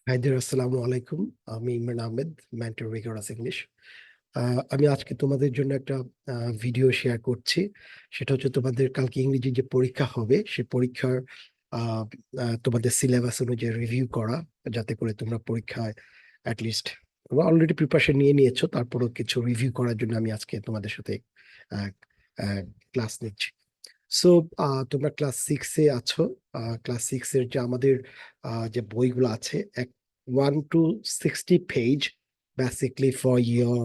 High দের, আসসালামু আলাইকুম। আমি ইমরান আহমেদ, মেন্টর রিগার্ডাস ইংলিশ। আমি আজকে তোমাদের জন্য একটা ভিডিও শেয়ার করছি। সেটা হচ্ছে তোমাদের কালকে ইংরেজি যে পরীক্ষা হবে সে পরীক্ষার আহ, তোমাদের সিলেবাস অনুযায়ী রিভিউ করা, যাতে করে তোমরা পরীক্ষায় অ্যাটলিস্ট তোমরা অলরেডি প্রিপারেশন নিয়ে নিয়েছো, তারপরও কিছু রিভিউ করার জন্য আমি আজকে তোমাদের সাথে ক্লাস নিচ্ছি। সো তোমরা ক্লাস সিক্সে আছো। ক্লাস সিক্স এর যে আমাদের যে বইগুলো আছে, 1 to 60 page, basically for your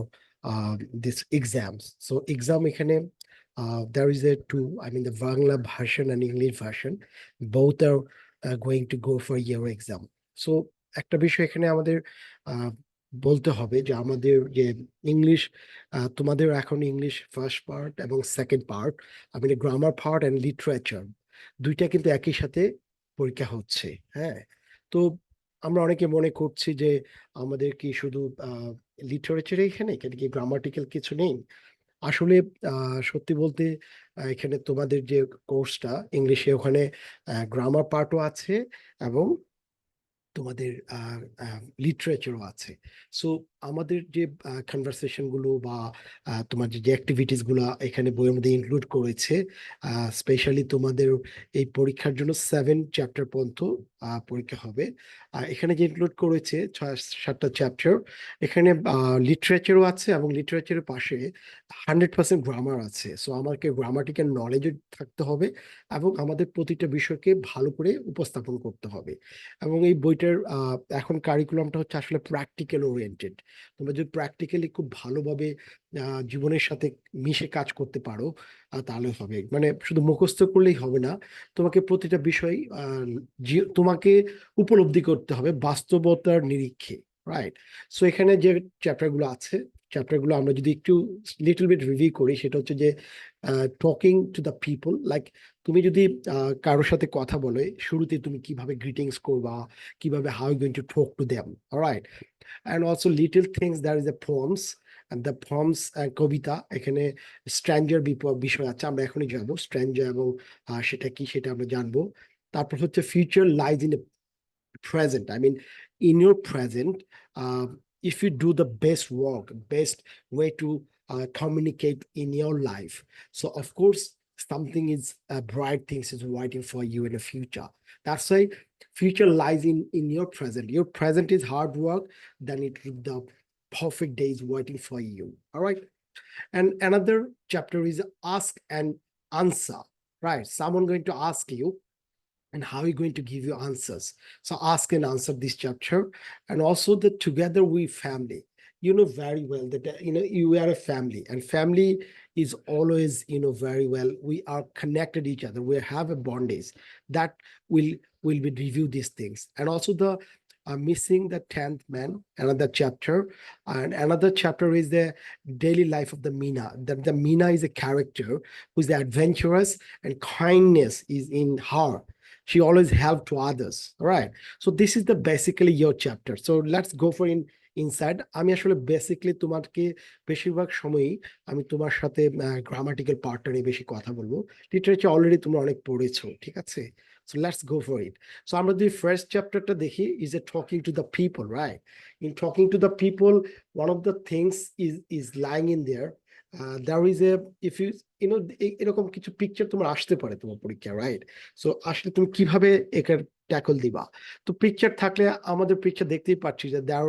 this exams. So exam এখানে there is a two, I mean the Bangla version and English version, both are going to go for your exam. So একটা বিষয় এখানে আমাদের আহ, বলতে হবে যে আমাদের যে ইংলিশ, তোমাদের এখন ইংলিশ ফার্স্ট পার্ট এবং সেকেন্ড পার্ট, আমি গ্রামার পার্ট অ্যান্ড লিটারেচার, দুইটা কিন্তু একই সাথে পরীক্ষা হচ্ছে। হ্যাঁ, তো আমরা অনেকে মনে করছি যে আমাদের কি শুধু লিটারেচার এখানে, এখানে কি গ্রামাটিক্যাল কিছু নেই। আসলে সত্যি বলতে এখানে তোমাদের যে কোর্সটা ইংলিশে, ওখানে গ্রামার পার্টও আছে এবং তোমাদের লিটারেচারও আছে। সো আমাদের যে কনভারসেশন গুলো বা তোমার যে অ্যাক্টিভিটিস গুলো এখানে বইয়ের মধ্যে ইনক্লুড করেছে, স্পেশালি তোমাদের এই পরীক্ষার জন্য 7 চ্যাপ্টার পর্যন্ত পরীক্ষা হবে। এখানে যে ইনক্লুড করেছে 6-7টা চ্যাপ্টার, এখানে লিটারেচারও আছে এবং লিটারেচারের পাশে 100% গ্রামার আছে। সো আমাকে গ্রামাটিক্যাল নলেজও থাকতে হবে এবং আমাদের প্রতিটা বিষয়কে ভালো করে উপস্থাপন করতে হবে। এবং এই বইটার এখন কারিকুলামটা হচ্ছে আসলে প্র্যাকটিক্যাল ওরিয়েন্টেড। তোমরা যদি প্র্যাকটিক্যালি খুব ভালোভাবে জীবনের সাথে মিশে কাজ করতে পারো, তাহলে হবে। মানে শুধু মুখস্থ করলেই হবে না, তোমাকে প্রতিটা বিষয় তোমাকে উপলব্ধি করতে হবে বাস্তবতার নিরীক্ষে। রাইট। সো এখানে যে চ্যাপ্টার গুলো আছে, চ্যাপ্টার গুলো আমরা যদি একটু লিটল বিট রিভিউ করি, সেটা হচ্ছে যে talking to the people, like তুমি যদি কারোর সাথে কথা বলে শুরুতে তুমি কিভাবে গ্রিটিংস করবা, কিভাবে how you going to talk to them, alright. And also little things, there is a forms, and the poems কবিতা, এখানে স্ট্র্যাঞ্জার বিষয় আছে, আমরা এখনই জানবো স্ট্র্যাঞ্জার এবং সেটা কি সেটা আমরা জানবো। তারপর হচ্ছে future lies in present, I mean in your present, if you do the best work, best way to communicate in your life, so of course something is bright things is waiting for you in the future. That's why future lies in your present. Your present is hard work, then it the perfect days waiting for you. All right. And another chapter is ask and answer. Right, someone going to ask you, and how are you going to give you answers. So ask and answer this chapter. And also the together we family, you know very well that you are a family, and family is always, very well, we are connected each other, we have a bondage that will will be review these things. And also the missing the 10th man, another chapter. And another chapter is the daily life of the Mina. The Mina is a character who's adventurous, and kindness is in her, she always helped to others. All right. So this is the basically your chapter. So let's go for inside. আমি আসলে basically তোমাকে বেশিরভাগ সময়ই আমি তোমার সাথে grammatical পার্টটা নিয়ে বেশি কথা বলবো। লিটারেচার অলরেডি তোমরা অনেক পড়েছো, ঠিক আছে। So let's go for it. So আমরা যদি ফার্স্ট চ্যাপ্টারটা দেখি, is a talking to the people, right. In talking to the people, one of the things is lying in their, there is a, if you এরকম কিছু picture তোমার আসতে পারে তোমার পরীক্ষা, রাইট। সো আসলে তুমি কিভাবে এটার ট্যাকল দিবা। তো পিকচার থাকলে, আমাদের পিকচার দেখতেই পাচ্ছি যে they are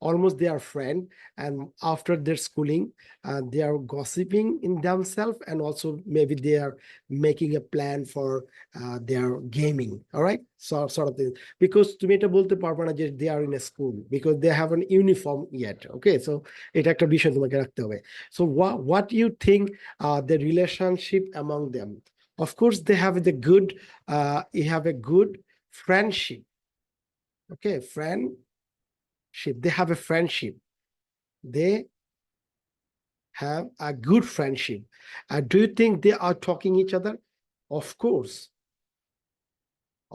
almost they are friend, and after their schooling they are gossiping in themselves, and also maybe they are making a plan for their gaming, all right, so sort of thing. Because তুমি এটা বলতে পারবে না যে they are in a school because they have an uniform yet, okay, so এটা একটা বিষয় তোমাকে রাখতে হবে। So what do you think the relationship among them? Of course they have the good, you have a good friendship, okay, friendship, they have a friendship, they have a good friendship. Do you think they are talking each other? Of course,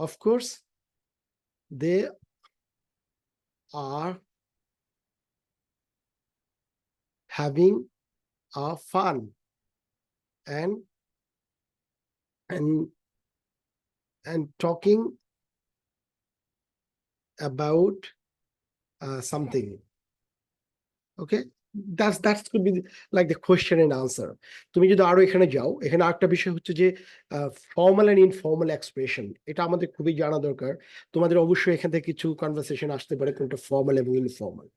of course they are having a fun, and and and talking about something. Okay, that's could be like the question and answer. তুমি যদি আরো এখানে যাও, এখানে আরেকটা বিষয় হচ্ছে যে ফর্মাল এন্ড ইনফর্মাল এক্সপ্রেশন, এটা আমাদের খুবই জানা দরকার। তোমাদের অবশ্যই এখান থেকে কিছু কনভারসেশন আসতে পারে কোনটা ফর্মাল এবং ইনফর্মাল।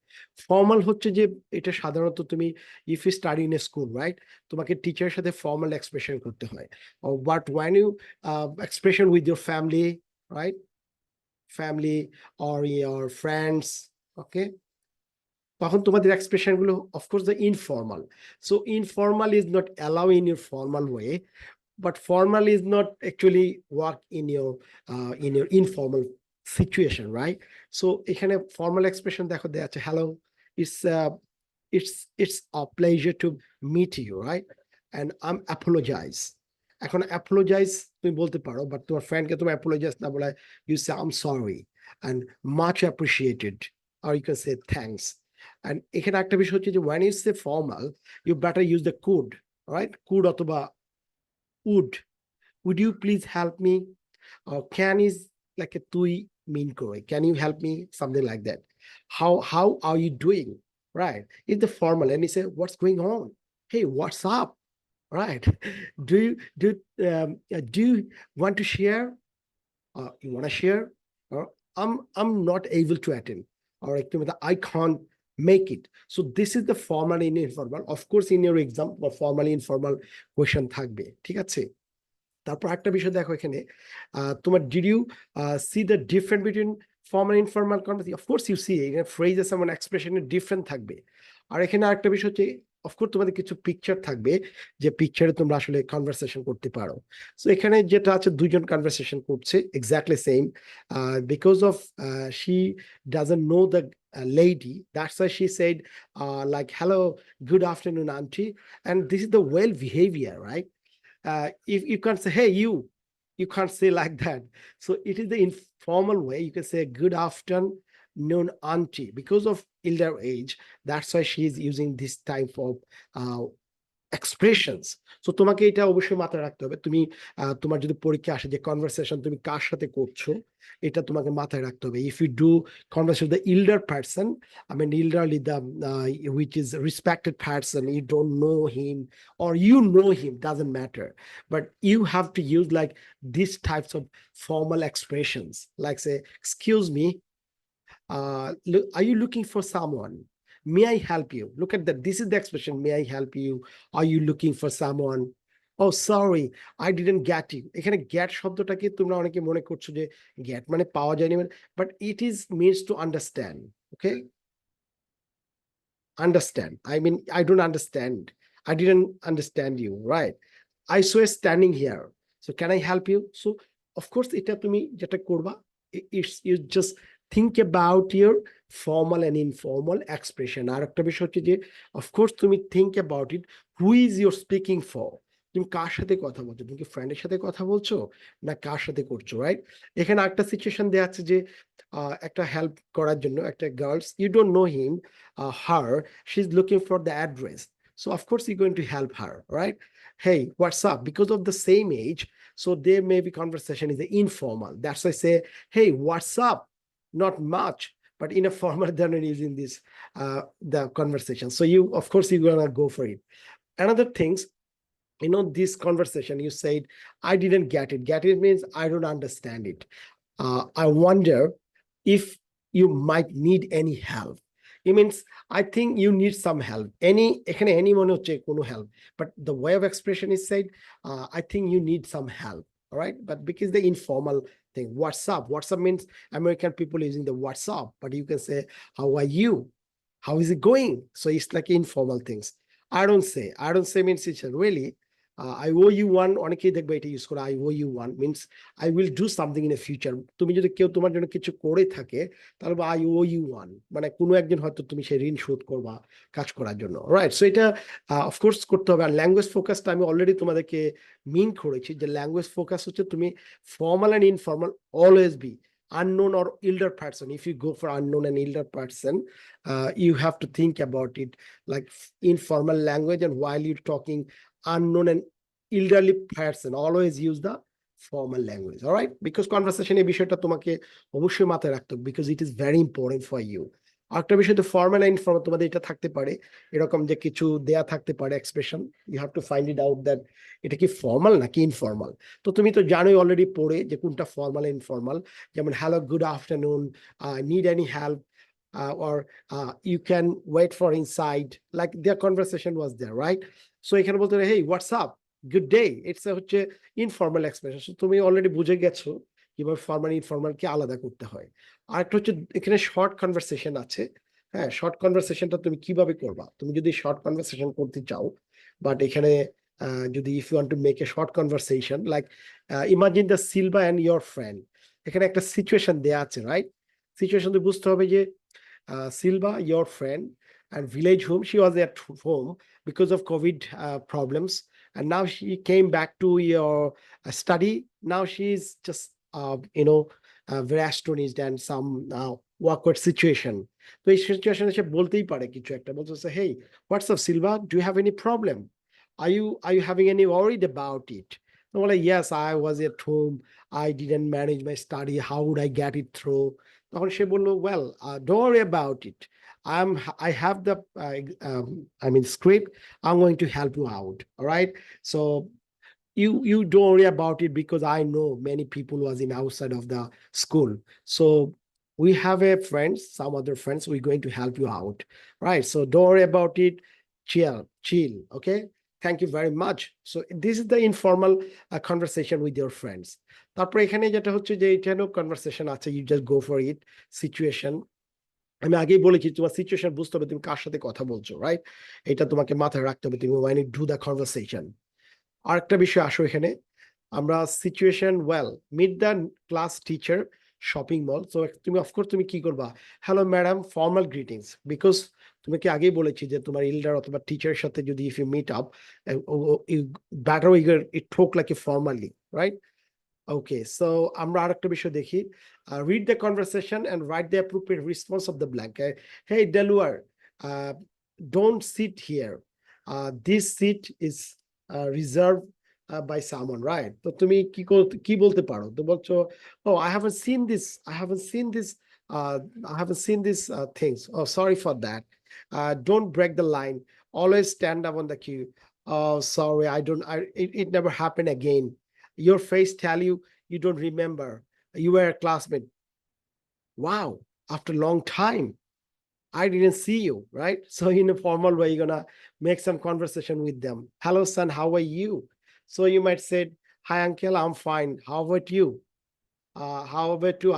ফর্মাল হচ্ছে যে এটা সাধারণত তুমি if you study in a school, right, তোমাকে টিচারের সাথে ফর্মাল এক্সপ্রেশন করতে হয়, but when you expression with your family, right, family or your friends, okay, তখন তোমাদের এক্সপ্রেশন গুলো of course the informal. So informal is not allow in your formal way, but formal is not actually work in your informal situation, right? So এখানে formal expression দেখো দেয়া আছে, hello, it's it's a pleasure to meet you, right? And I'm apologize. এখন apologize তুমি বলতে পারো, but তোমার ফ্রেন্ডকে তুমি apologize না বলে you say I'm sorry and much appreciated, or you can say thanks. And এখানে একটা বিষয় হচ্ছে যে when you say formal, you better use the could, right? Could অথবা would you please help me, or can is like a তুই mean করে, can you help me, something like that. How are you doing, right? It's the formal, and you say what's going on, hey, what's up, right? Do you want to share, you want to share, or I'm not able to attend, or I can't make it. So this is the formal and informal. Of course in your exam formal informal question থাকবে, ঠিক আছে। তারপর একটা বিষয় দেখো এখানে, তোমার did you see the difference between formal informal conversation, of course you see, এখানে ফ্রেজেস এবং এক্সপ্রেশনের ডিফারেন্ট থাকবে। আর এখানে আরেকটা বিষয় হচ্ছে অফকোর্স তোমাদের কিছু পিকচার থাকবে, যে পিকচারে তোমরা আসলে কনভারসেশন করতে পারো। সো এখানে যেটা আছে, দুইজন কনভারসেশন করছে exactly same, because of she doesn't know the lady, that's why she said like hello, good afternoon auntie, and this is the well behavior, right? If you can't say hey you can't say like that. So it is the informal way, you can say good afternoon auntie, because of elder age, that's why she is using this type of expressions. So তোমাকে এটা অবশ্যই মাথায় রাখতে হবে। তুমি তোমার যদি পরীক্ষা আসে যে কনভারসেশন তুমি কার সাথে করছো, এটা তোমাকে মাথায় রাখতে হবে। If you do conversation with the elder person, I mean elderly, the which is respected person, you don't know him or you know him, doesn't matter, but you have to use like these types of formal expressions, like say excuse me, look, are you looking for someone, may I help you, look at that, this is the expression, may I help you, are you looking for someone, oh sorry I didn't get you। এখানে get শব্দটাকে তোমরা অনেকে মনে করছো যে get মানে পাওয়া যায়নি, but it is means to understand, okay, understand, I mean I don't understand, I didn't understand you, right? I saw you standing here, so can I help you? So of course এটা তুমি যেটা করবা, it's you just think about your formal and informal expression। আর একটা বিষয় হচ্ছে যে of course তুমি think about it, who is you're speaking for, তুমি কার সাথে কথা বলছো, তুমি কি ফ্রেন্ডের সাথে কথা বলছো না কার সাথে করছো, রাইট? এখানে একটা সিচুয়েশন দেয়া আছে যে একটা হেল্প করার জন্য একটা girls, you don't know him, her, she is looking for the address, so of course you're going to help her, right? Hey, what's up? Because of the same age, so there may be conversation is informal, that's why I say hey what's up, not much, but in a formal they're not using this the conversation, so you of course you're gonna go for it. Another things, you know, this conversation you said I didn't get it means I don't understand it, I wonder if you might need any help, it means I think you need some help, any এখানে any মনে হচ্ছে কোনো help, but the way of expression is said I think you need some help, all right? But because the informal thing, what's up means American people using the what's up, but you can say how are you, how is it going, so it's like informal things. I don't say means it's really I owe you one, অনেকেই দেখবে এটা use করে, I owe you one means I will do something in the future। তুমি যদি কেউ তোমার জন্য কিছু করে থাকে তাহলে I owe you one, মানে কোনো একদিন হয়তো তুমি সেই ঋণ শোধ করবা কাজ করার জন্য, রাইট? সো এটা অফকোর্স করতে হবে। আর ল্যাঙ্গুয়েজ ফোকাসটা আমি অলরেডি তোমাদেরকে মিন করেছি যে ল্যাঙ্গুয়েজ ফোকাস হচ্ছে তুমি formal and informal always be unknown or elder person. If you go for unknown and elder person, you have to think about it like informal language, and while you're talking unknown and elderly person, always use the formal language, all right? Because conversation এই বিষয়টা তোমাকে অবশ্যই মাথায় রাখতে হবে, because it is very important for you. আরেকটা বিষয় তো ফর্মাল এন্ড ইনফর্মাল, তোমাদের এটা থাকতে পারে এরকম যে কিছু দেয়া থাকতে পারে expression, you have to find it out that এটা কি ফর্মাল নাকি ইনফর্মাল। তো তুমি তো জানোই অলরেডি পড়ে যে কোনটা ফর্মাল ইনফর্মাল, যেমন hello good afternoon, need any help, or you can wait for inside, like their conversation was there, right? So এখানে বলতে হবে hey what's up, good day, it's a হচ্ছে ইনফর্মাল এক্সপ্রেশন। তুমি already বুঝে গেছো কিভাবে formal informal কে আলাদা করতে হয়। আরেকটা হচ্ছে এখানে শর্ট কনভারসেশন আছে। হ্যাঁ, শর্ট কনভারসেশনটা তুমি কিভাবে করবা, তুমি যদি শর্ট কনভারসেশন করতে চাও, বাট এখানে যদি if you want to make a short conversation like imagine the Silva and your friend, এখানে একটা সিচুয়েশন দেয়া আছে, রাইট? সিচুয়েশন তো বুঝতে হবে যে Silva, your friend, and village home, she was at home because of COVID problems, and now she came back to your study. Now she is just, very astonished and some awkward situation. তো এই সিচুয়েশনে সে বলতেই পারে কিছু একটা, বলতেছে hey what's up Silva, do you have any problem, are you having any worried about it? তো বলে yes I was at home, I didn't manage my study, how would I get it through? তখন সে বললো well don't worry about it, I have the script, I'm going to help you out, all right? So you don't worry about it because I know many people was in outside of the school, so we have a friends, some other friends, we're going to help you out, right? So don't worry about it, chill, okay? Thank you very much. So this is the informal conversation with your friends. তারপর এখানে যেটা হচ্ছে যে এখানেও conversation আছে, you just go for it. Situation আমি আগেই বলেছি, তোমার সিচুয়েশন বুঝতে হবে তুমি কার সাথে কথা বলছো, রাইট? এটা তোমাকে মাথায় রাখতে হবে, তুমি ওয়াইন ডু দ্য কনভারসেশন। আরেকটা বিষয় আসো এখানে, আমরা situation well meet the class teacher shopping mall. তো তুমি অফকোর্স তুমি কি করবা, hello madam, formal greetings, because তোমাকে আগেই বলেছি যে তোমার ইল্ডার অথবা টিচারের সাথে যদি if you meet up, better it talk like a formally, right? Okay, so আমরা আরেকটা বিষয় দেখি, read the conversation and write the appropriate response of the blank. Hey Delaware, don't sit here, this seat is reserved by someone, right? তো তুমি কি বলতে পারো, তো বলছো oh I haven't seen this, uh, I haven't seen this things, oh sorry for that, don't break the line, always stand up on the queue, oh sorry it never happened again, your face tell you don't remember, you were a classmate, wow, after a long time I didn't see you, right? So in a formal way you're gonna make some conversation with them, hello son, how are you? So you might say hi uncle, I'm fine, how about you?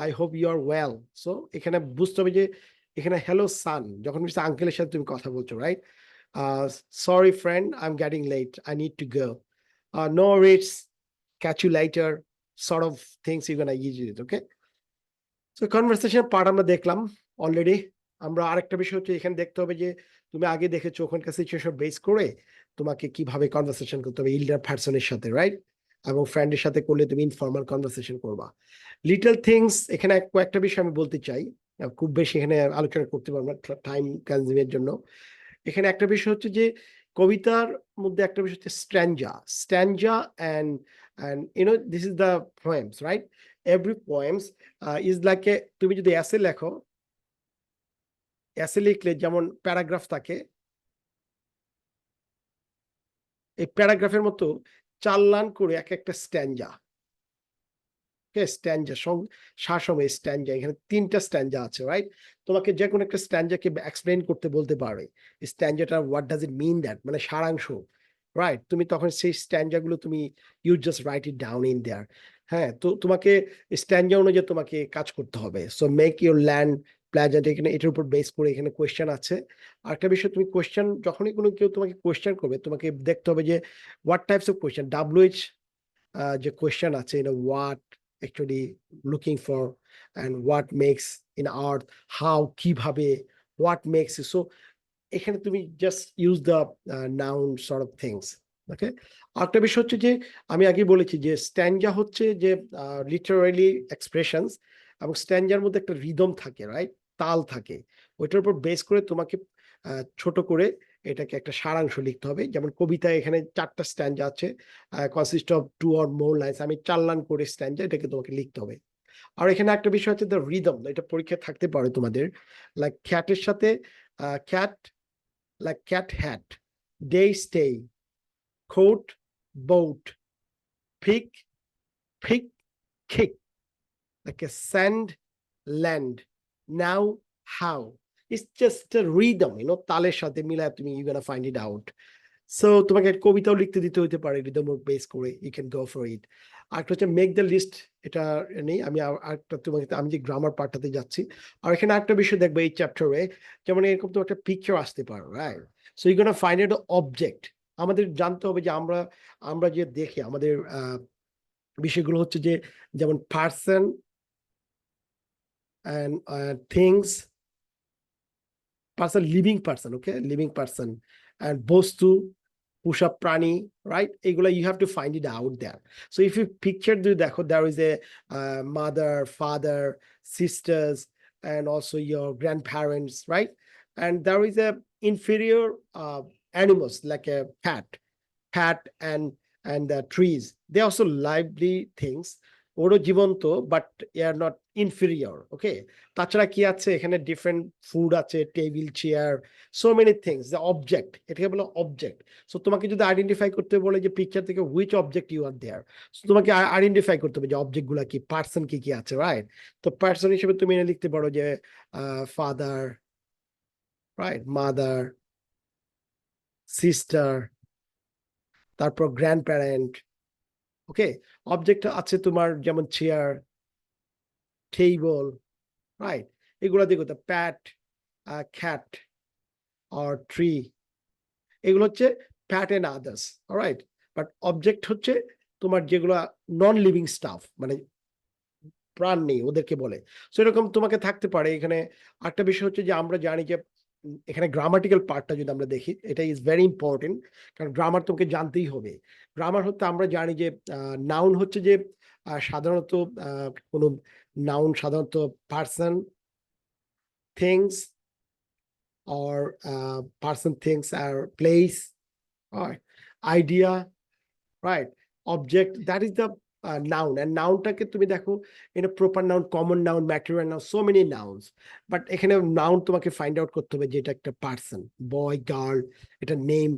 I hope you are well. So এখানে বুঝতে হবে যে এখানে hello son যখন আঙ্কেলের সাথে তুমি কথা বলছো, right? Sorry friend, I'm getting late, I need to go, no worries, catch you later, sort of things you're gonna use it, okay? So conversation part আমরা দেখলাম অলরেডি। আমরা আরেকটা বিষয় হচ্ছে এখানে দেখতে হবে যে তুমি আগে দেখেছো ওখানকার সিচুয়েশন বেস করে তোমাকে কিভাবে কনভারসেশন করতে হবে ইল্ডার পারসনের সাথে, রাইট? এবং ফ্রেন্ডের সাথে করলে তুমি ইনফর্মাল কনভারসেশন করবা। লিটল থিংস, এখানে কয়েকটা বিষয় আমি বলতে চাই, খুব বেশি এখানে আলোচনা করতে পারবো না টাইম কনজিউমের জন্য। এখানে একটা বিষয় হচ্ছে যে কবিতার মধ্যে একটা বিষয় হচ্ছে স্ট্যাঞ্জা and this is the poems, right? Every poems is like a, তুমি যদি এসে লেখো, এসে লিখলে যেমন প্যারাগ্রাফ থাকে, এই প্যারাগ্রাফের মতো 4 লাইন করে এক একটা স্ট্যাঞ্জা, স্ট্যাঞ্জা সারসময় স্ট্যাঞ্জা, এখানে 3টা স্ট্যাঞ্জা আছে, রাইট? তোমাকে যে কোনো একটা স্ট্যাঞ্জাকে এক্সপ্লেইন করতে বলতে পারে, স্ট্যাঞ্জাটা what does it mean, that মানে সারাংশ, রাইট? তুমি তখন সেই স্ট্যাঞ্জা গুলো তুমি you just write it down in there. হ্যাঁ, তো তোমাকে স্ট্যাঞ্জা অনুযায়ী তোমাকে কাজ করতে হবে। So make your land pleasant, এখানে এটার উপর বেস করে এখানে কোয়েশ্চেন আছে। আরেকটা বিষয়, তুমি কোয়েশ্চেন যখনই কোনো কেউ তোমাকে কোয়েশ্চেন করবে, তোমাকে দেখতে হবে যে what types of question, WH যে কোয়েশ্চেন আছে, what actually looking for, and what makes in art, how কিভাবে, what makes it, so এখানে তুমি just use the noun sort of things, okay? আরেকটা বিষয় হচ্ছে যে আমি আগে বলেছি যে স্ট্যাঞ্জা হচ্ছে যে লিটারালি এক্সপ্রেশনস, এবং স্ট্যাঞ্জার মধ্যে একটা রিদম থাকে, রাইট? তাল থাকে, ওইটার উপর বেস করে তোমাকে ছোট করে এটাকে একটা সারাংশ লিখতে হবে। যেমন কবিতায় এখানে 4টা স্ট্যাঞ্জা আছে, consist of 2 or more lines, আমি 4 লাইন করে স্ট্যাঞ্জা, এটাকে তোমাকে লিখতে হবে। আর এখানে একটা বিষয় হচ্ছে দ্য রিদম, এটা পরীক্ষায় থাকতে পারে তোমাদের, লাইক ক্যাটের সাথে cat, like cat hat, day stay, coat boat, pick pick kick, like a sand land, now how. It's just a rhythm, তালের সাথে মিলায় তুমি you gonna find it out. So তোমাকে কবিতাও লিখতে দিতে হতে পারে রিদম বেস করে, you can go for it. আরেকটা হচ্ছে মেক দ্য লিস্ট, এটা নেই, আমি আরেকটা তোমাকে, আমি যে গ্রামার পার্টটাতে যাচ্ছি। আর এখানে আরেকটা বিষয় দেখবে এই চ্যাপ্টারে, যেমন এরকম তো একটা পিকচার আসতে পারে, right? So you gonna find out object. আমাদের জানতে হবে যে আমরা আমরা যে দেখি আমাদের বিষয়গুলো হচ্ছে যে, যেমন person and things, person, living person, okay, living person and বস্তু, পোষা প্রাণী, right? এগুলা you have to find it out there. So if you picture the দেখো, there is a mother, father, sisters, and also your grandparents, right? And there is a inferior animals like a cat and the trees. They are also lively things. ওরও জীবন্ত, but are not inferior, ওকে। তাছাড়া কি আছে এখানে, different food আছে, table, chair, so many things, the object, এটাকে বলে object. So তোমাকে যদি আইডেন্টিফাই করতে বলে যে পিকচার থেকে which object you are there, so তোমাকে আইডেন্টিফাই করতে হবে যে অবজেক্ট গুলা কি, পার্সন কি কি আছে, রাইট? তো পার্সন হিসেবে তুমি এনে লিখতে পারো যে ফাদার, রাইট, মাদার, সিস্টার, তারপর গ্র্যান্ড প্যারেন্ট, ওকে। অবজেক্ট আছে তোমার যেমন চেয়ার, টেবল, রাইট? এগুলো দিয়ে করতে, প্যাট, cat or tree, এগুলো হচ্ছে pet and others, alright? But object হচ্ছে তোমার যেগুলো নন লিভিং স্টাফ, মানে প্রাণ নেই, ওদেরকে বলে। সো এরকম তোমাকে থাকতে পারে। এখানে একটা বিষয় হচ্ছে যে আমরা জানি যে এখানে গ্রামাটিক্যাল পার্টটা যদি আমরা দেখি, এটা ইজ ভেরি ইম্পর্টেন্ট, কারণ গ্রামার তোমাকে জানতেই হবে। গ্রামার হচ্ছে আমরা জানি যে নাউন হচ্ছে যে সাধারণত কোনো নাউন সাধারণত person, things, or person, things, or place, or idea, right? Object, that is the noun. And nounটাকে তুমি দেখো in a proper noun, common noun, material noun, so many nouns. But এখানে noun তোমাকে find out করতে হবে যে এটা একটা person, boy, girl, এটা name,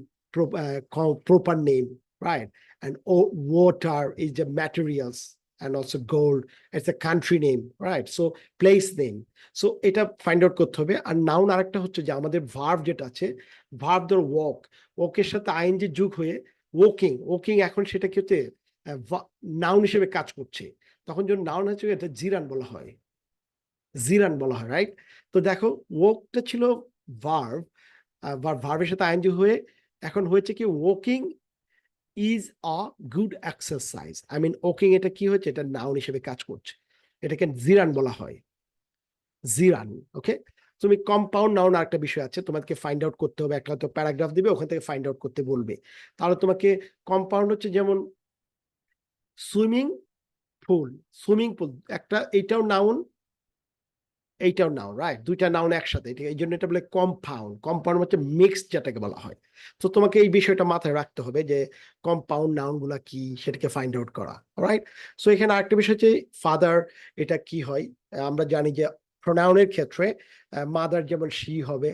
proper name, right? And water is the materials, and also gold, it's a country name, right? So place name. So এটা find out করতে হবে। আর নাউন আরেকটা হচ্ছে যে আমাদের ভার্ব যেটা আছে, ভার্ব ধর ওয়াক, ওয়াকের সাথে আইএনজি যোগ হয়ে ওয়াকিং এখন সেটা কি হচ্ছে নাউন হিসেবে কাজ করছে, তখন যখন নাউন হচ্ছে এটা জিরান বলা হয়, রাইট? তো দেখো ওয়াকটা ছিল ভার্ব, ভার্বের সাথে আইএনজি হয়ে এখন হয়েছে কি walking is a good exercise. I mean walking, এটা কি হচ্ছে, এটা নাউন হিসেবে কাজ করছে, এটাকে জিরান বলা হয়, জিরান, ওকে। তুমি কম্পাউন্ড নাউন আরেকটা বিষয় আছে, তোমাকে ফাইন্ড আউট করতে হবে, একটা তো প্যারাগ্রাফ দিবে, ওখান থেকে ফাইন্ড আউট করতে বলবে। তাহলে তোমাকে কম্পাউন্ড হচ্ছে যেমন সুইমিং পুল, একটা, এইটাও নাউন, এইটাও নাউন, রাইট? দুইটা নাউন একসাথে, এই জন্য এটা বলে কম্পাউন্ড হচ্ছে মিক্স, যেটাকে বলা হয়। তো তোমাকে এই বিষয়টা মাথায় রাখতে হবে যে কম্পাউন্ড নাউন গুলা কি, সেটাকে ফাইন্ড আউট করা, রাইট? সো এখানে আরেকটা বিষয় হচ্ছে ফাদার, এটা কি হয়, আমরা জানি যে প্রোনাউনের ক্ষেত্রে মাদার যেমন শি হবে,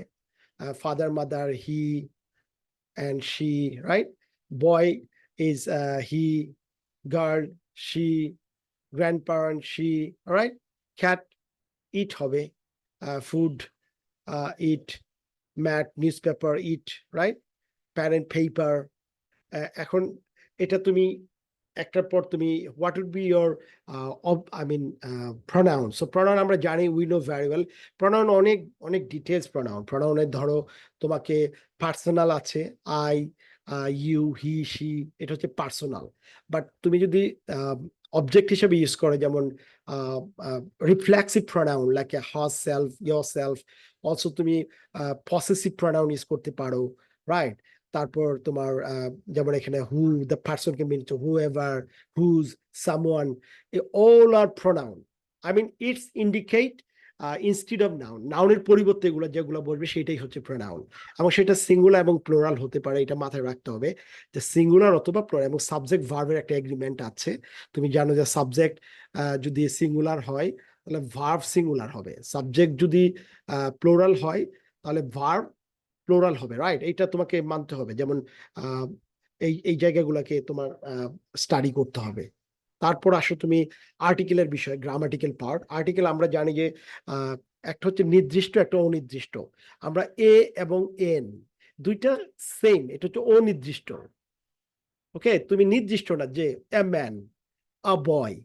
father, mother, he and she, right? Boy is he, girl she, grandparent she, all right? Cat eat হবে, food eat, mat newspaper eat, right? Parent paper। এখন এটা তুমি একটার পর তুমি what would be your pronoun. So pronoun আমরা জানি, we know very well. Pronoun অনেক অনেক ডিটেলস প্রোনাউনের ধরো তোমাকে পার্সোনাল আছে, আই, ইউ, হি, শি, এটা হচ্ছে পার্সোনাল। বাট তুমি যদি অবজেক্ট হিসেবে ইউজ করো, যেমন reflexive pronoun like herself, yourself, also তুমি পসেসিভ প্রোনাউন ইউজ করতে পারো, রাইট? তারপর তোমার যেমন এখানে who, the person can mean to whoever, whose, someone, all are pronoun. I mean, it's indicate instead of noun, নাউনের পরিবর্তে এগুলো যেগুলো বলবে সেটাই হচ্ছে প্রোনাউন, এবং সেটা সিঙ্গুলার এবং প্লোরাল হতে পারে, এটা মাথায় রাখতে হবে যে সিঙ্গুলার অথবা প্লোরাল। এবং সাবজেক্ট ভার্বের একটা এগ্রিমেন্ট আছে, তুমি জানো যে সাবজেক্ট যদি সিঙ্গুলার হয় তাহলে ভার্ব সিঙ্গুলার হবে, সাবজেক্ট যদি প্লোরাল হয় তাহলে ভার্ব প্লোরাল হবে, রাইট? এটা তোমাকে মানতে হবে। যেমন এই এই জায়গাগুলোকে তোমার স্টাডি করতে হবে। তারপর আসো তুমি আর্টিকেলের বিষয়, গ্রামাটিক্যাল পার্ট। আর্টিকেল আমরা জানি যে একটা হচ্ছে নির্দিষ্ট, একটা অনির্দিষ্ট। আমরা এ এবং এন দুইটা সেম, এটা হচ্ছে অনির্দিষ্ট। ওকে, তুমি নির্দিষ্ট না যে a man, a boy,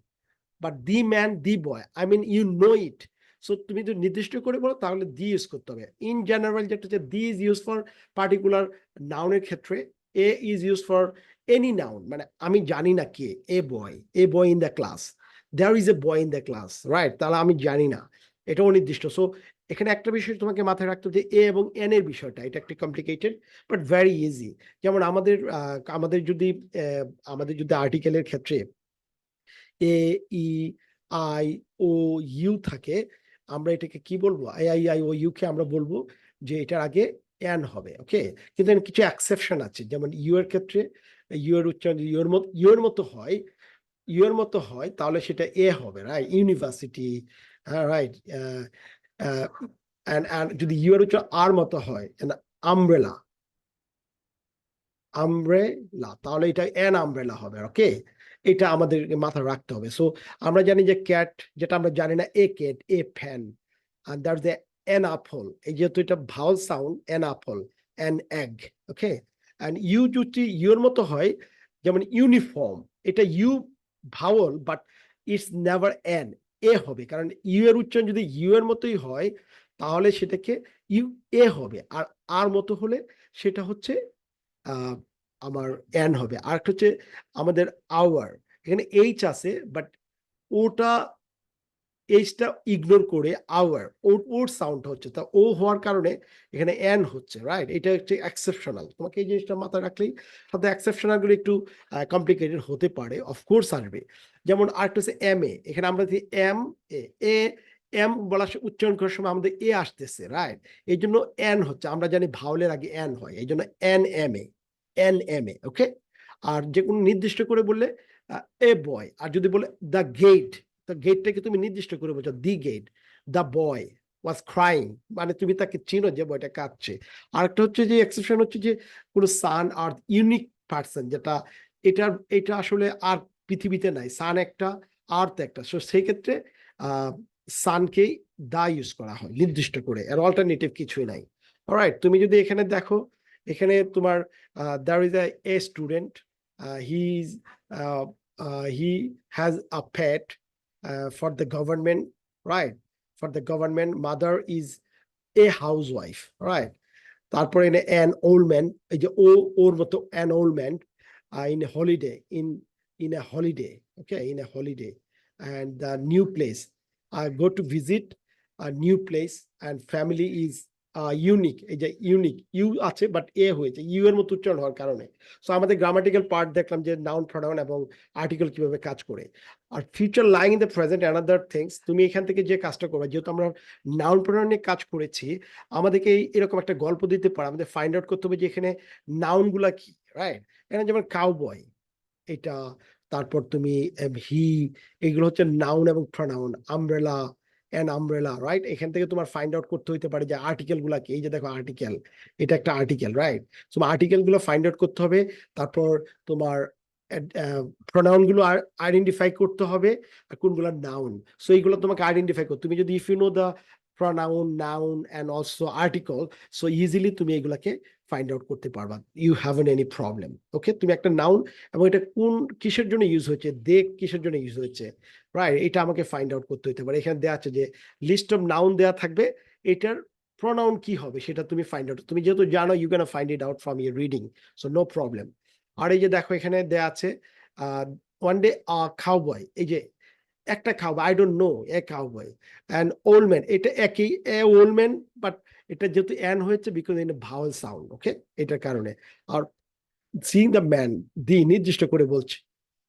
but the man, the boy, I mean you know it. So তুমি যদি নির্দিষ্ট করে বলো তাহলে দি ইউজ করতে হবে। ইন জেনারেল যেটা হচ্ছে the is use for particular নাউনের ক্ষেত্রে, a is use for any noun, মানে আমি জানি না কে, a boy in the class, there is a boy in the class, right? তাহলে আমি জানি না, এটা অনির্দিষ্ট। সো এখানে একটা বিষয় তোমাকে মাথায় রাখতে হবে যে এ এবং এন এর বিষয়টা, এটা একটু কমপ্লিকেটেড বাট ভেরি ইজি। যেমন আমাদের যদি আর্টিকেলের ক্ষেত্রে এ ই আই ও ইউ থাকে, আমরা এটাকে কি বলবো? I I I O U কে আমরা বলবো যে এটার আগে এন হবে, ওকে? কিন্তু কিছু এক্সেপশন আছে, যেমন ইউ এর ক্ষেত্রে ইউ এর উচ্চারণ ইউ এর মতো হয় তাহলে সেটা এ হবে, রাইট? ইউনিভার্সিটি, হ্যাঁ, রাইট। যদি ইউ এর উচ্চারণ আর মতো হয়, আমব্রেলা, আমব্রেলা, তাহলে এটা এন আমব্রেলা হবে, ওকে? এটা আমাদের মাথায় রাখতে হবে। সো আমরা জানি যে ক্যাট, যেটা আমরা জানি না এ ক্যাট, এ ফ্যান, আর দ্যাটস দ্য এন আপল, এই যেহেতু এটা vowel sound, an apple, an egg, okay? And U যদি ইউর মতো হয়, যেমন ইউনিফর্ম, এটা U vowel but it's never an, a হবে, কারণ ইউ এর উচ্চারণ যদি ইউ এর মতোই হয় তাহলে সেটাকে ইউ এ হবে, আর আর মতো হলে সেটা হচ্ছে আমার এন হবে। আর একটা হচ্ছে আমাদের আওয়ার, এখানে এইচ আছে বাট ওটা এইচটা ইগনোর করে আওয়ার, ওর সাউন্ড হচ্ছে, তা ও হওয়ার কারণে এখানে এন হচ্ছে, রাইট? এটা হচ্ছে এক্সেপশনাল, তোমাকে এই জিনিসটা মাথায় রাখলেই, সাথে এক্সেপশনাল গুলো একটু কমপ্লিকেটেড হতে পারে, অফকোর্স আসবে। যেমন আরেকটা হচ্ছে এম এ, এখানে আমরা যদি এম এ এম বলার উচ্চারণ করার সময় আমাদের এ আসতেছে, রাইট? এই জন্য এন হচ্ছে, আমরা জানি ভাওলের আগে এন হয়, এই জন্য N M A, N M A, ওকে? আর যে কোনো নির্দিষ্ট করে বললে এ বয়, আর যদি বলে দ্য গেট, তো গেটটাকে তুমি নির্দিষ্ট করে বলছো, the gate, the boy was crying, মানে তুমি তাকে চিনো যে বয়টা কাঁদছে। আরেকটা হচ্ছে যে এক্সেপশন হচ্ছে যে কোনো সান আর ইউনিক পার্সন, যেটা এটা আসলে আর পৃথিবীতে নাই, সান একটা, আর্থ একটা, সো সেই ক্ষেত্রে সানকেই দা ইউজ করা হয় নির্দিষ্ট করে, এর অল্টারনেটিভ কিছুই নাই। অলরাইট, তুমি যদি এখানে দেখো, এখানে তোমার there is a student, he is he has a pet for the government, right? For the government, mother is a housewife, right? তারপরে এনে an old man, এই যে ওর মতো an old man in a holiday, in a holiday, okay, in a holiday, and the new place, I go to visit a new place, and family is unique, এই যে unique, you আছে but এ হয়েছে you এর মতো উচ্চারণ হওয়ার কারণে। So আমাদের গ্রামাটিক্যাল পার্ট দেখলাম যে নাউন, প্রোনাউন এবং আর্টিকেল কিভাবে কাজ করে। আর future lying in the present another things, তুমি এখান থেকে যে কাজটা করবে, যেহেতু আমরা নাউন প্রোনাউন নিয়ে কাজ করেছি, আমাদেরকে এরকম একটা গল্প দিতে পারে, আমাদের ফাইন্ড আউট করতে হবে যে এখানে নাউন গুলা কি, রাইট? এখানে যেমন কাউবয়, এটা, তারপর তুমি হি, এগুলো হচ্ছে নাউন এবং pronoun. Umbrella, an umbrella, right? এখান থেকে তোমার ফাইন্ড আউট করতে হইতে পারে যে আর্টিকেল গুলা কি। এই যে দেখো আর্টিকেল, এটা একটা আর্টিকেল, রাইট? সো আর্টিকেল গুলো ফাইন্ড আউট করতে হবে, তারপর তোমার প্রোনাউন গুলো আইডেন্টিফাই করতে হবে, আর কোনগুলো নাউন। সো এইগুলো তোমাকে আইডেন্টিফাই করতে, তুমি যদি if you know the pronoun, noun, and also article, so easily তুমি এগুলাকে ফাইন্ড আউট করতে পারবা, ইউ হ্যাভেন এনি প্রবলেম, ওকে? তুমি একটা নাউন এবং এটা কোন কিসের জন্য ইউজ হয়েছে, দে কিসের জন্য ইউজ হয়েছে, রাইট? এটা আমাকে ফাইন্ড আউট করতে হতে পারে। এখানে দেওয়া আছে যে লিস্ট অফ নাউন দেওয়া থাকবে, এটার প্রোনাউন কি হবে সেটা তুমি ফাইন্ড আউট, তুমি যেহেতু জানো, you can find it out from your reading, so no problem. আর এই যে দেখো এখানে দেওয়া আছে ওয়ান ডে খাওবয়, এই যে একটা cowboy, I don't know, a cowboy, and old man, এটা একই, এ ওল্ড ম্যান, বাট এটা যেহেতু অ্যান হয়েছে বিকজ ইন ভাওয়াল সাউন্ড, ওকে? এটার কারণে। আর সিইং দ্য ম্যান, দি নির্দিষ্ট করে বলছে,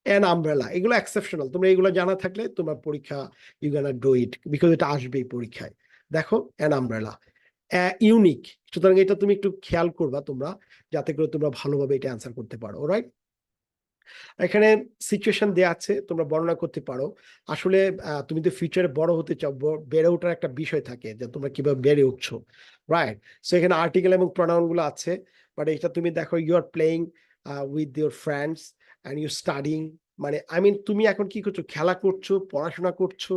অ্যান আমব্রেলা, এগুলো এক্সেপশনাল, তোমরা এগুলো জানা থাকলে তোমার পরীক্ষা you gonna do it, because এটা আসবেই পরীক্ষায়। দেখো অ্যান আমব্রেলা, ইউনিক, সুতরাং এটা তুমি একটু খেয়াল করবা তোমরা, যাতে করে তোমরা ভালোভাবে এটা অ্যান্সার করতে পারো, রাইট? এখানে সিচুয়েশন দেয়া আছে, তোমরা বর্ণনা করতে পারো। আসলে তুমি তো ফিউচারে বড় হতে চাও, বেড়ে ওঠার একটা বিষয় থাকে যে তোমরা কিভাবে বেড়ে উঠছো, রাইট? সো এখানে আর্টিকেল এবং প্রোনাউন গুলো আছে, বাট এটা তুমি দেখো you are playing with your friends and you studying, মানে আই মিন তুমি এখন কি করছো, খেলা করছো, পড়াশোনা করছো,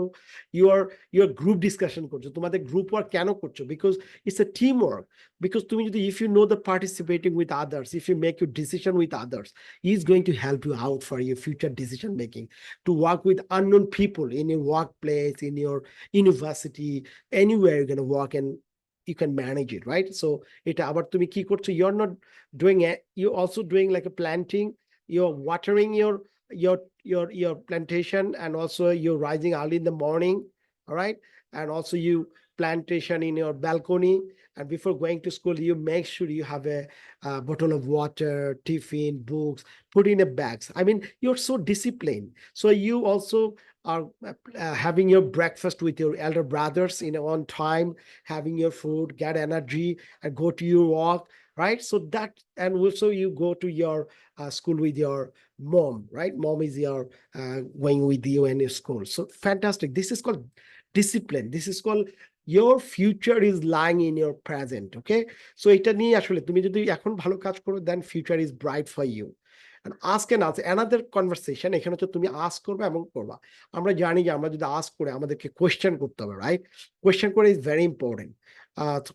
ইউর গ্রুপ ডিসকাশন করছো। তোমাদের গ্রুপ ওয়ার্ক কেন করছো? Because it's a team work. Because তুমি যদি, if you know the participating with others, if you make your decision with others, is going to help you out for your future decision making, to work with unknown people in your workplace, in your university, anywhere you're going to work, and you can manage it, right? So এটা আবার তুমি কি করছো, you're not doing it, you're also doing like a planting, you're watering your plantation, and also you're rising early in the morning, all right? And also you plantation in your balcony, and before going to school you make sure you have a bottle of water, tiffin, books, put in a bags. I mean, you're so disciplined. So you also are having your breakfast with your elder brothers in on time, having your food, get energy, and go to your walk, right? So that, and also you go to your school with your mom, right? Mom is your going with you in your school. So fantastic. This is called discipline. This is called your future is lying in your present, okay? So এটা নিয়ে আসলে তুমি যদি এখন ভালো কাজ করো, then future is bright for you. And ask and answer, another conversation, এখানে হচ্ছে তুমি ask করবে এবং করবা। আমরা জানি যে আমরা যদি ask করে আমাদেরকে question করতে হবে, right? Question করে is very important.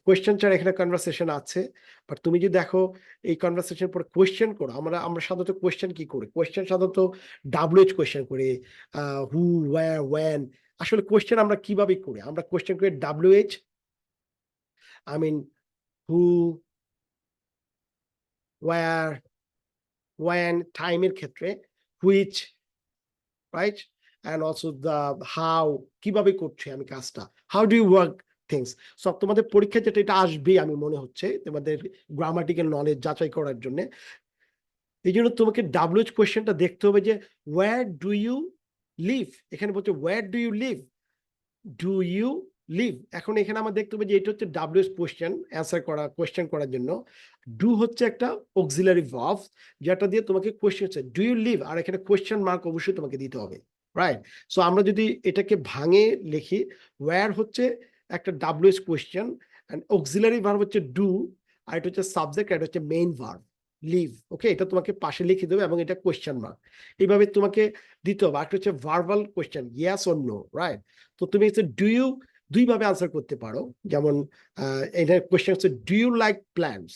কোয়েশ্চেন ছাড়া এখানে কনভারসেশন আছে, বাট তুমি যদি দেখো এই কনভারসেশন পরে কোয়েশ্চেন করো, আমরা সাধারণত কোয়েশ্চেন কি করি, কোয়েশ্চেন সাধারণত ডাব্লিউএইচ কোয়েশ্চেন করি, হু, ওয়্যার, ওয়েন। আসলে কোয়েশ্চেন আমরা কিভাবে করি, আমরা কোয়েশ্চেন করি WH, I mean, who, where, when, টাইমের ক্ষেত্রে, which, right? And also the how, কিভাবে করছি আমি কাজটা, how do you work things? So তোমাদের পরীক্ষায় যেটা এটা আসবে আমি মনে হচ্ছে তোমাদের গ্রামাটিক্যাল নলেজ যাচাই করার জন্য। এই জন্য তোমাকে ডাব্লিউএইচ কোয়েশ্চেনটা দেখতে হবে যে where do you live, এখানে বলছে where do you live, do you live. এখন এখানে আমরা দেখতে হবে যে এটা হচ্ছে ডাব্লিউএস কোয়েশ্চেন, অ্যান্সার করা, কোয়েশ্চেন করার জন্য। ডু হচ্ছে একটা অক্সিলারি ভার্ব, যেটা দিয়ে তোমাকে কোয়েশ্চেন হচ্ছে ডু ইউ লিভ, আর এখানে কোয়েশ্চেন মার্ক অবশ্যই তোমাকে দিতে হবে, রাইট? সো আমরা যদি এটাকে ভাঙে লিখি, ওয়্যার হচ্ছে একটা WH question, and auxiliary verb হচ্ছে ডু, আর এটা হচ্ছে সাবজেক্ট, এটা হচ্ছে মেইন ভার্ব লিভ, ওকে? এটা তোমাকে পাশে লিখে দেবে এবং এটা কোয়েশ্চেন মার্ক, এইভাবে তোমাকে দিতে হবে। আর হচ্ছে verbal question, yes or no, right? তো তুমি হচ্ছে ডু ইউ দুইভাবে আনসার করতে পারো, যেমন এটা কোয়েশ্চেন হচ্ছে do you like plants,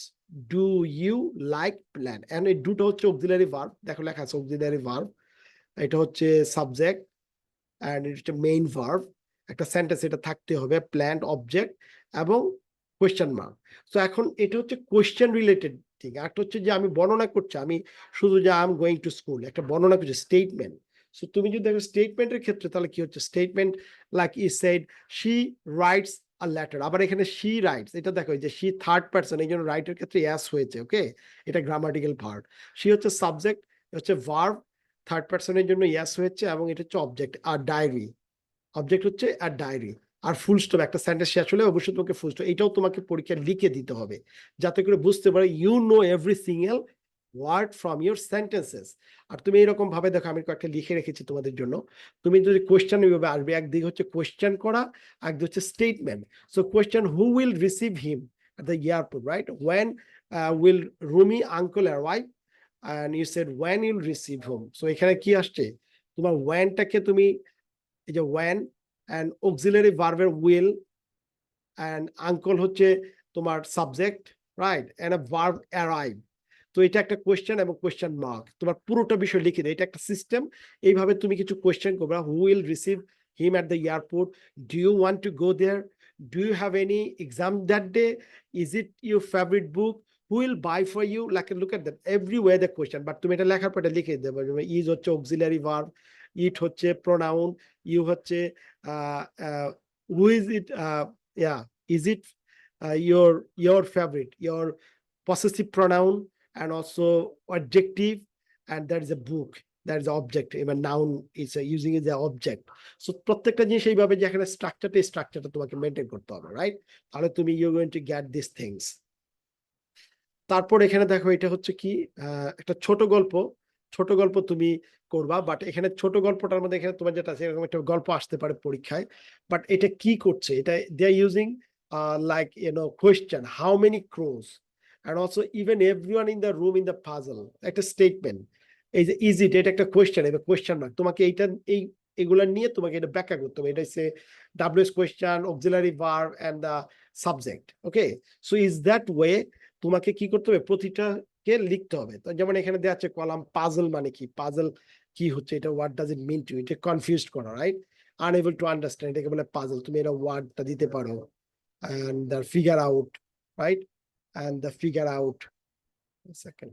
do you like plant, and এই ডুটা হচ্ছে অক্সিলারি ভার্ব, দেখো লেখা আছে অক্সিলারি ভার্ব, এটা হচ্ছে সাবজেক্ট এন্ড এটা মেইন ভার্ব, একটা সেন্টেন্স এটা থাকতে হবে, প্ল্যান্ট, অবজেক্ট এবং কোয়েশ্চেন মার্ক। তো এখন এটা হচ্ছে কোয়েশ্চেন রিলেটেড থিং। একটা হচ্ছে যে আমি বর্ণনা করছি, আমি শুধু যে I am going to school, একটা বর্ণনা করছি, স্টেটমেন্ট। সো তুমি যদি দেখো স্টেটমেন্টের ক্ষেত্রে, তাহলে কি হচ্ছে, statement like he said she writes a letter, আবার এখানে শি রাইটস, এটা দেখো যে শি থার্ড পারসন, এই জন্য রাইটের ক্ষেত্রে অ্যাস হয়েছে, ওকে? এটা গ্রামাটিক্যাল পার্ট। শি হচ্ছে সাবজেক্ট, হচ্ছে ভার্ব, থার্ড পারসনের জন্য ইয়াস হয়েছে, এবং এটা হচ্ছে অবজেক্ট। আর ডায়েরি, অবজেক্ট হচ্ছে আর ডায়েরি, আর ফুল স্টপ, একটা সেন্টেন্স শেষ হলে অবশ্যই তোমাকে ফুল স্টপ, এটাও তোমাকে পরীক্ষায় লিখে দিতে হবে, যাতে করে বুঝতে পারো you know every single word from your sentences. আর তুমি এরকম ভাবে দেখো, আমি কয়েকটা লিখে রেখেছি তোমাদের জন্য। তুমি যদি কোয়েশ্চেন এইভাবে আসবে, একদিকে হচ্ছে কোয়েশ্চেন করা, একদিকে হচ্ছে statement. So question, who will receive him at the airport, right? When will Rumi uncle arrive? And you said when you'll receive him. So এখানে কি আসছে, তোমার whenটাকে তুমি এই যে when and auxiliary verb will and uncle হচ্ছে তোমার subject, right? and a verb arrive। তো এটা একটা কোয়েশ্চেন এবং কোয়েশ্চেন মার্ক, তোমার পুরোটা বিষয় লিখে দেয়, এটা একটা সিস্টেম। এইভাবে তুমি কিছু কোয়েশ্চেন করবে, who will receive him at the airport, do you want to go there, do you have any exam that day, is it your favorite book, who will buy for you, like look at that everywhere the question, but তুমি এটা লেখার পর এটা লিখে দেবে। Is হচ্ছে auxiliary verb, ইট হচ্ছে pronoun, you হচ্ছে who is it, yeah, is it your favorite, your possessive pronoun, and also adjective, and there is a book, that is object, এবার noun is using is the object. So প্রত্যেকটা জিনিস এইভাবে যে এখানে স্ট্রাকচারটা তোমাকে maintain করতে হবে, রাইট? তাহলে তুমি you going to get this things. তারপর এখানে দেখো এটা হচ্ছে কি একটা ছোট গল্প, ছোট গল্প তুমি করবা, বাট এখানে ছোট গল্পটার মধ্যে এখানে তোমার যেটা আছে এরকম একটা গল্প আসতে পারে পরীক্ষায়, বাট এটা কি করছে, এটা they are using like question how many crows, and also even everyone in the room in the puzzle, একটা স্টেটমেন্ট, এই যে ইজ ইট, এটা একটা কোয়েশ্চেন, এটা কোয়েশ্চেন মার্ক, তোমাকে এইটা এগুলা নিয়ে তোমাকে এটা ব্যাখ্যা করতে হবে। এটা হচ্ছে WH question, auxiliary verb and the subject. Okay, so is that way তোমাকে কি করতে হবে, প্রতিটাকে লিখতে হবে। তো যেমন এখানে দেওয়া আছে কলাম পাজল, মানে কি পাজল কি হচ্ছে, এটা what does it mean to, এটা কনফিউজ করা, রাইট? আনএবল টু আন্ডারস্ট্যান্ড, এটাকে বলে পাজল। তুমি এটা ওয়ার্ডটা দিতে পারো, and the figure out, right? And the figure out, a second.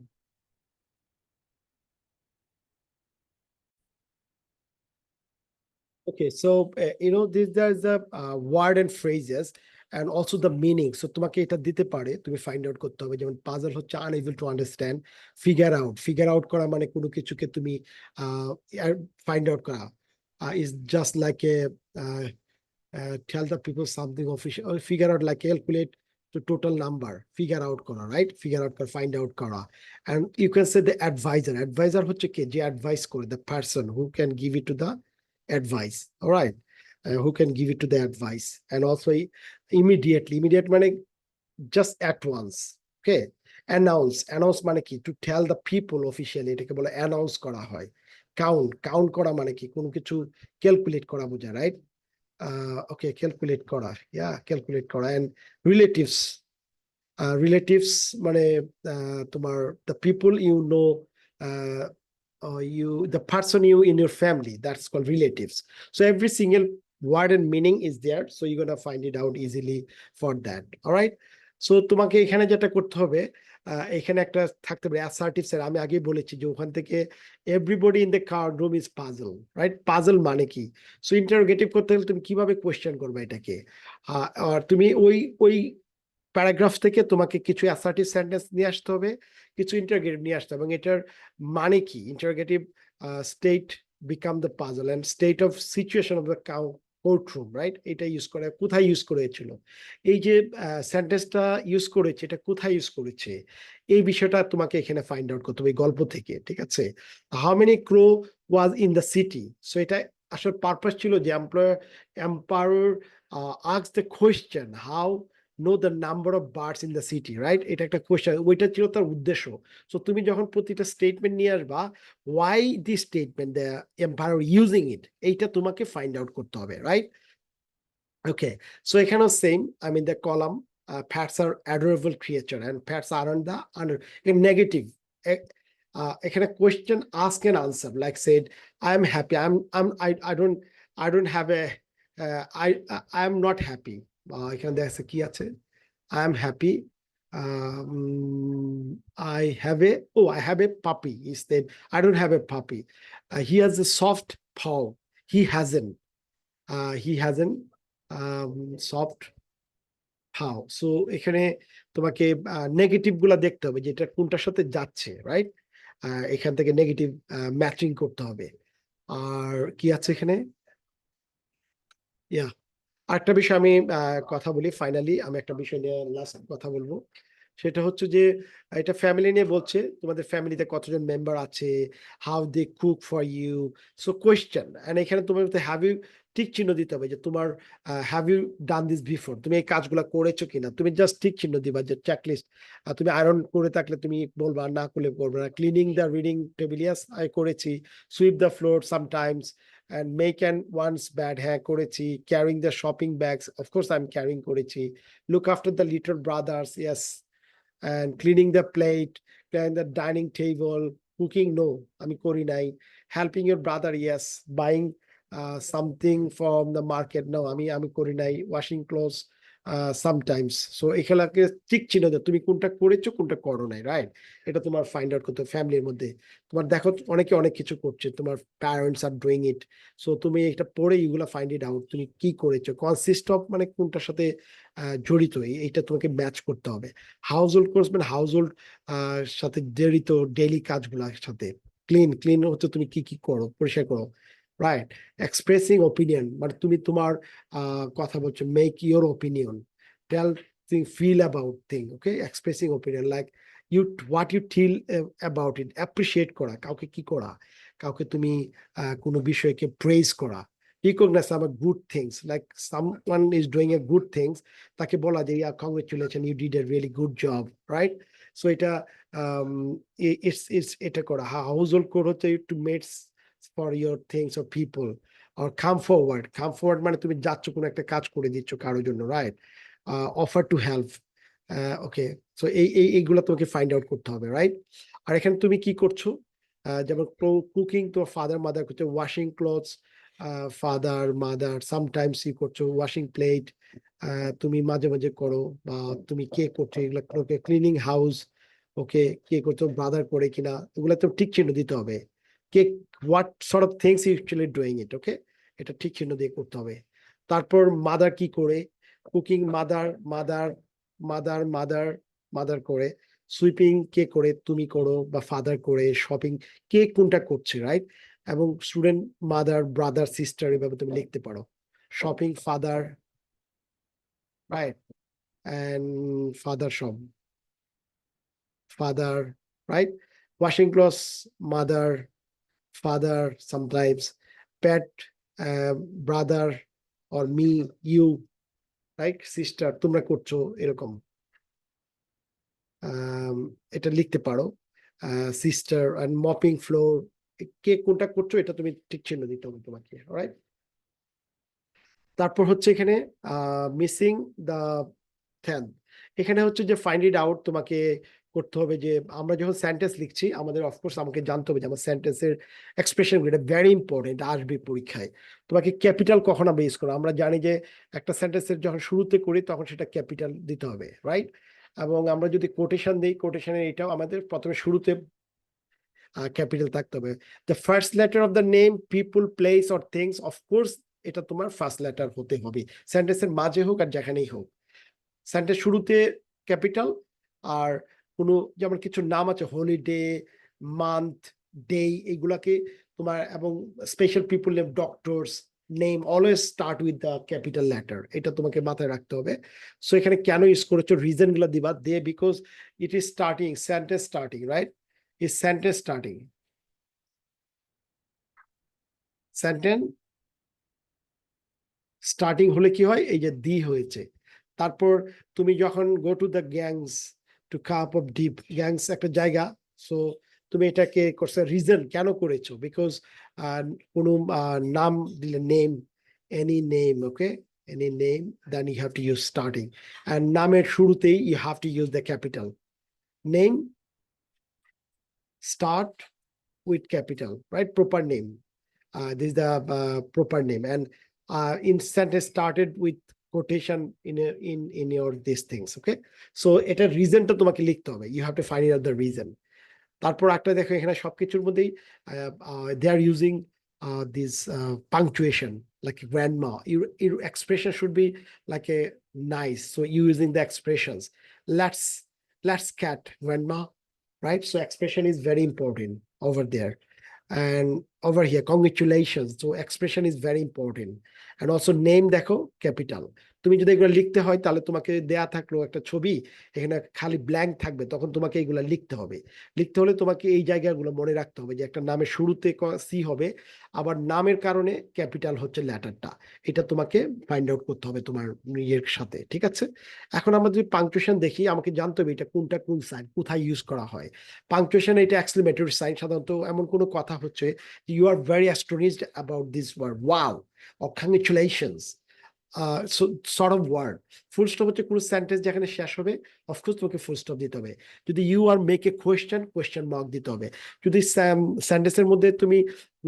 Okay, so there's the word and phrases and also the meaning. So তোমাকে এটা দিতে পারে, তুমি ফাইন্ড আউট করতে হবে। যেমন পাজল হচ্ছে unable to understand, figure out করা মানে কোনো কিছুকে তুমি ফাইন্ড আউট করা, is just like a tell the people something official, or figure out like calculate the total number, figure out করা, right? Figure out করা, find out করা। And you can say the advisor হচ্ছে কে, যে advice করে, the person who can give it to the advice, all right? Who can give it to the advice, and also immediate মানে just at once, okay? Announce মানে কি, to tell the people officially, এটাকে বলে announce করা হয়। Count করা মানে কি, কোনো কিছু ক্যালকুলেট করা বোঝায়, রাইট? Okay, calculate করা, calculate করা। And relatives মানে তোমার the people you know, the person you in your family, that's called relatives. So every single word and meaning is there, so you're gonna find it out easily for that, all right? So তোমাকে এখানে যেটা করতে হবে, এখানে একটা থাকতে পারে assertive sir, আমি আগেই বলেছি যে ওখান থেকে everybody in the room is puzzle, right? Puzzle মানে কি, সো ইন্টারোগেটিভ করতে গেলে তুমি কিভাবে কোয়েশ্চেন করবে এটাকে, আর তুমি ওই প্যারাগ্রাফ থেকে তোমাকে কিছু অ্যাসার্টিভ সেন্টেন্স নিয়ে আসতে হবে, কিছু ইন্টারোগেটিভ নিয়ে আসতে হবে, এবং এটার মানে কি, interrogative state become the puzzle and state of situation of the courtroom, right? এটা ইউজ করে, কোথায় ইউজ করেছিল, এই যে সেন্টেন্সটা ইউজ করেছে এটা কোথায় ইউজ করেছে, এই বিষয়টা তোমাকে এখানে ফাইন্ড আউট করতে হবে গল্প থেকে, ঠিক আছে? How many crow was in the city, so এটা আসলে পারপাস ছিল যে empire ask the question how know the number of birds in the city, right? এটা একটা কোয়েশ্চেন, ওইটা ছিল তার উদ্দেশ্য। সো তুমি যখন প্রতিটা স্টেটমেন্ট নিয়ে আসবা, why this statement, the empire using it, এইটা তোমাকে ফাইন্ড আউট করতে হবে, রাইট? ওকে, সো এখানেও same, I mean the column, pets are adorable creature and pets aren't the under negative. এখানে question ask and answer, like said I am happy, I don't have a I am not happy, এখানে দেখা যাচ্ছে কি আছে, I am happy, I have a puppy, instead I don't have a puppy, he has a soft paw, he hasn't, soft how. So এখানে তোমাকে negative গুলা দেখতে হবে যে এটা কোনটার সাথে যাচ্ছে, রাইট? এখান থেকে নেগেটিভ ম্যাচিং করতে হবে। আর কি আছে এখানে, ইয়া আরেকটা বিষয় আমি কথা বলি, ফাইনালি আমি একটা বিষয় নিয়ে লাস্ট কথা বলবো, সেটা হচ্ছে যে এটা ফ্যামিলি নিয়ে বলছে, তোমাদের ফ্যামিলিতে কতজন মেম্বার আছে, how they cook for you, so question. And এখানে তোমার হ্যাভ ইউ ঠিক চিহ্ন দিতে হবে যে তোমার have you done this before, তুমি এই কাজগুলো করেছো কিনা, তুমি জাস্ট ঠিক চিহ্ন দিবা যে চেকলিস্ট। তুমি আয়রন করে থাকলে তুমি বলবা, না করলে করবে না। ক্লিনিং দ্য রিডিং টেবিল, ইয়াস আমি করেছি। Sweep the floor sometimes and make and once bad, হ্যাঁ করেছি। carrying the shopping bags, of course I'm carrying করেছি। look after the little brothers, yes, and cleaning the plate, clearing the dining table, cooking, no আমি করি নাই। helping your brother, yes, buying something from the market, no আমি করি নাই। washing clothes sometimes, so এখানে ঠিক ছিল যে তুমি কোনটা করেছো কোনটা করো নাই, রাইট? এটা তোমার ফাইন্ড আউট করতে ফ্যামিলির মধ্যে। তোমার দেখো অনেকে অনেক কিছু করছে, তোমার parents are doing it, so তুমি এটা পড়ে এগুলা ফাইন্ড ইট আউট, তুমি কি করেছো, কনসিস্ট অফ মানে কোনটার সাথে জড়িত, এইটা তোমাকে ম্যাচ করতে হবে। হাউস হোল্ড কোর্স মানে হাউস হোল্ড সাথে জড়িত ডেইলি কাজগুলোর সাথে। ক্লিন হচ্ছে তুমি কি করো, পরিষ্কার করো, রাইট? এক্সপ্রেসিং ওপিনিয়ন মানে তুমি তোমার কথা বলছো, make your opinion, tell feel about thing, okay? Expressing opinion like you what you feel about it, appreciate করা কাউকে, কি করা কাউকে তুমি কোনো বিষয়কে প্রেজ করা, recognize some good things, like someone is doing a good things, তাকে বলা যে yeah, congratulations, you did a really good job, right? So এটা it's এটা করা। হাউসহোল্ড কোড হচ্ছে to make for your things or people, or come forward মানে তুমি যাচ্ছ কোনো একটা কাজ করে দিচ্ছ কারোর জন্য, right? Offer to help, okay. So এইগুলো তোমাকে ফাইন্ড আউট করতে হবে, রাইট? আর এখানে তুমি কি করছো, যেমন কুকিং, তোমার ফাদার মাদার করছে, washing clothes, father mother, sometimes ই করছো, ওয়াশিং প্লেট তুমি মাঝে মাঝে করো, বা তুমি কে করছো এগুলো, ক্লিনিং হাউস, ওকে, কে করছো, ব্রাদার করে কিনা, এগুলো তো ঠিক চিহ্ন দিতে হবে। কে what sort of things you actually doing it, okay, এটা ঠিক চিহ্ন দিয়ে করতে হবে। তারপর মাদার কি করে, কুকিং মাদার, মাদার করে, সুইপিং কে করে, তুমি করো বা ফাদার করে, শপিং কে কোনটা করছে, রাইট? এবং স্টুডেন্ট মাদার, ব্রাদার, সিস্টার, এভাবে তুমি লিখতে পারো। Shopping father, right? And father shop, father, right? Washing clothes mother, father, sometimes pet brother, or me, you, right? Sister, তোমরা করছো, এরকম এটা লিখতে পারো। সিস্টার এন্ড মপিং ফ্লোর, কে কোনটা করছো এটা তুমি ঠিক চিহ্ন দিতে হবে তোমাকে, রাইট? তারপর হচ্ছে এখানে মিসিং দা থ্যান, এখানে হচ্ছে যে ফাইন্ড ইট আউট তোমাকে করতে হবে, যে আমরা যখন সেন্টেন্স লিখছি আমাদের অফকোর্স আমাকে জানতে হবে যে আমার সেন্টেন্সের এক্সপ্রেশন গুলো ভেরি ইম্পর্টেন্ট, আসবে পরীক্ষায়। তোমাকে ক্যাপিটাল কখন আমরা ইউজ করো, আমরা জানি যে একটা সেন্টেন্সের যখন শুরুতে করি তখন সেটা ক্যাপিটাল দিতে হবে, রাইট? এবং আমরা যদি কোটেশন দিই, কোটেশনের এটাও আমাদের প্রথমে শুরুতে ক্যাপিটাল থাকতে হবে। The first letter of the name, people, place or things, of course এটা তোমার ফার্স্ট লেটার হতে হবে, সেন্টেন্সের মাঝে হোক আর যেখানেই হোক। সেন্টেন্স শুরুতে ক্যাপিটাল, আর কোনো যেমন কিছু নাম আছে, হলিডে, মান্থ, ডে, এইগুলাকে তোমার, এবং special people name, doctors name, always start with the capital letter, এটা তোমাকে মাথায় রাখতে হবে। সো এখানে কেন ইউজ করেছো, রিজন গুলো দিবা, they because it is starting, sentence starting, right? Is sentence starting, sentence starting হলে কি হয়, এই যে দি হয়েছে। তারপর তুমি যখন go to the gangs to cup of dip, gangs একটা জায়গা, সো তুমি এটাকে করছো, রিজন কেন করেছো, বিকজ কোনো নাম দিলে, name, any name, okay, any name, then you have to use starting, and নামের শুরুতেই you have to use the capital, name start with capital, right? Proper name, this is the proper name, and in sentence started with quotation in your these things, okay? So এটা রিজনটা তোমাকে লিখতে হবে, you have to find out the reason। তারপর একটা দেখো এখানে সবকিছুর মধ্যেই they are using this punctuation like grandma, your expression should be like a nice, so you using the expressions, let's cat grandma, right? So expression is very important over there, and over here congratulations, so expression is very important, and also name দেখো capital. তুমি যদি এগুলো লিখতে হয় তাহলে তোমাকে দেয়া থাকলো একটা ছবি, এখানে খালি ব্ল্যাঙ্ক থাকবে, তখন তোমাকে এগুলো লিখতে হবে। লিখতে হলে তোমাকে এই জায়গাগুলো মনে রাখতে হবে, যে একটা নামের শুরুতে সি হবে, আবার নামের কারণে ক্যাপিটাল হচ্ছে লেটারটা, এটা তোমাকে ফাইন্ড আউট করতে হবে তোমার ইয়ের সাথে, ঠিক আছে? এখন আমরা যদি পাংচুয়েশন দেখি, আমাকে জানতে হবে এটা কোনটা কোন সাইন, কোথায় ইউজ করা হয়। পাংচুয়েশন এটা এক্সক্লেমেটরি সাইন, সাধারণত এমন কোনো কথা হচ্ছে you are very astonished about this word, wow, or congratulations, so sort of word। Full stop হচ্ছে কোনো সেন্টেন্স যেখানে শেষ হবে, অফকোর্স তোমাকে ফুল স্টপ দিতে হবে। যদি you are make a question mark দিতে হবে। যদি সেন্টেন্সের মধ্যে তুমি